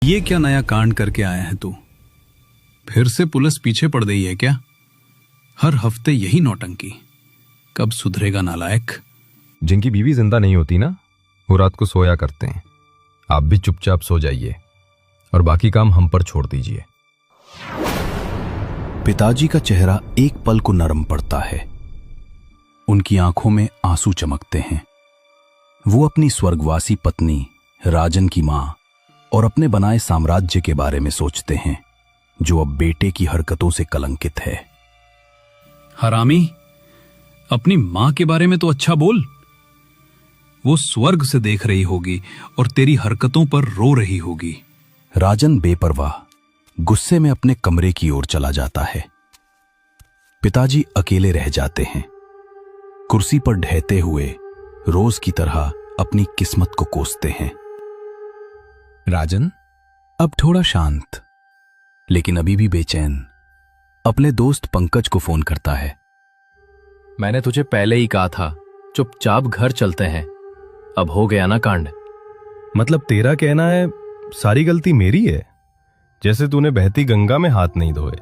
ये क्या नया कांड करके आया है तू? फिर से पुलिस पीछे पड़ गई है क्या? हर हफ्ते यही नौटंकी। कब सुधरेगा नालायक? जिनकी बीवी जिंदा नहीं होती ना, वो रात को सोया करते हैं। आप भी चुपचाप सो जाइए और बाकी काम हम पर छोड़ दीजिए। पिताजी का चेहरा एक पल को नरम पड़ता है। उनकी आंखों में आंसू चमकते हैं। वो अपनी स्वर्गवासी पत्नी राजन की मां और अपने बनाए साम्राज्य के बारे में सोचते हैं, जो अब बेटे की हरकतों से कलंकित है। हरामी, अपनी मां के बारे में तो अच्छा बोल। वो स्वर्ग से देख रही होगी और तेरी हरकतों पर रो रही होगी। राजन बेपरवाह गुस्से में अपने कमरे की ओर चला जाता है। पिताजी अकेले रह जाते हैं, कुर्सी पर ढहते हुए रोज की तरह अपनी किस्मत को कोसते हैं। राजन अब थोड़ा शांत, लेकिन अभी भी बेचैन, अपने दोस्त पंकज को फोन करता है। मैंने तुझे पहले ही कहा था, चुपचाप घर चलते हैं। अब हो गया ना कांड। मतलब तेरा कहना है सारी गलती मेरी है? जैसे तूने बहती गंगा में हाथ नहीं धोए।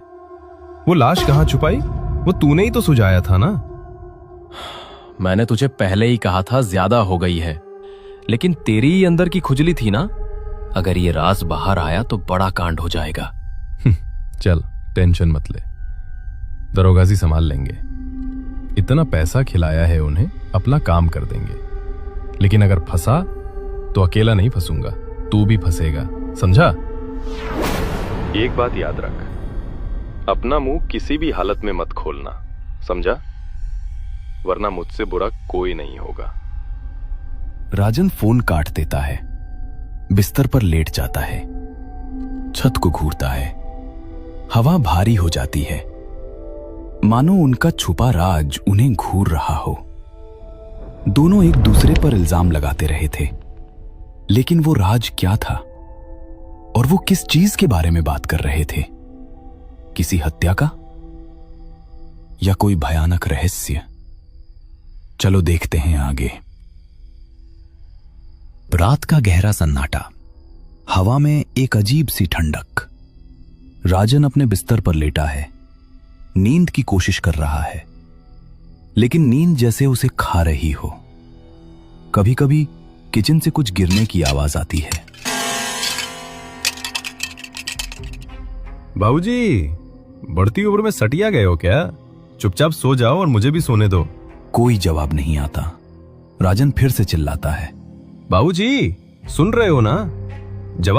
वो लाश कहां छुपाई? वो तूने ही तो सुझाया था ना। मैंने तुझे पहले ही कहा था ज्यादा हो गई है, लेकिन तेरी ही अंदर की खुजली थी ना। अगर ये राज बाहर आया तो बड़ा कांड हो जाएगा। चल टेंशन मत ले, दरोगा जी संभाल लेंगे। इतना पैसा खिलाया है उन्हें, अपना काम कर देंगे। लेकिन अगर फंसा तो अकेला नहीं फंसूंगा, तू भी फंसेगा, समझा? एक बात याद रख, अपना मुंह किसी भी हालत में मत खोलना, समझा? वरना मुझसे बुरा कोई नहीं होगा। राजन फोन काट देता है, बिस्तर पर लेट जाता है, छत को घूरता है। हवा भारी हो जाती है, मानो उनका छुपा राज उन्हें घूर रहा हो। दोनों एक दूसरे पर इल्जाम लगाते रहे थे, लेकिन वो राज क्या था और वो किस चीज के बारे में बात कर रहे थे? किसी हत्या का या कोई भयानक रहस्य? चलो देखते हैं आगे। रात का गहरा सन्नाटा, हवा में एक अजीब सी ठंडक। राजन अपने बिस्तर पर लेटा है, नींद की कोशिश कर रहा है, लेकिन नींद जैसे उसे खा रही हो। कभी कभी किचन से कुछ गिरने की आवाज आती है। बाबूजी, बढ़ती उम्र में सटिया गए हो क्या? चुपचाप सो जाओ और मुझे भी सोने दो। कोई जवाब नहीं आता। राजन फिर से चिल्लाता है, बाबूजी, सुन रहे हो ना?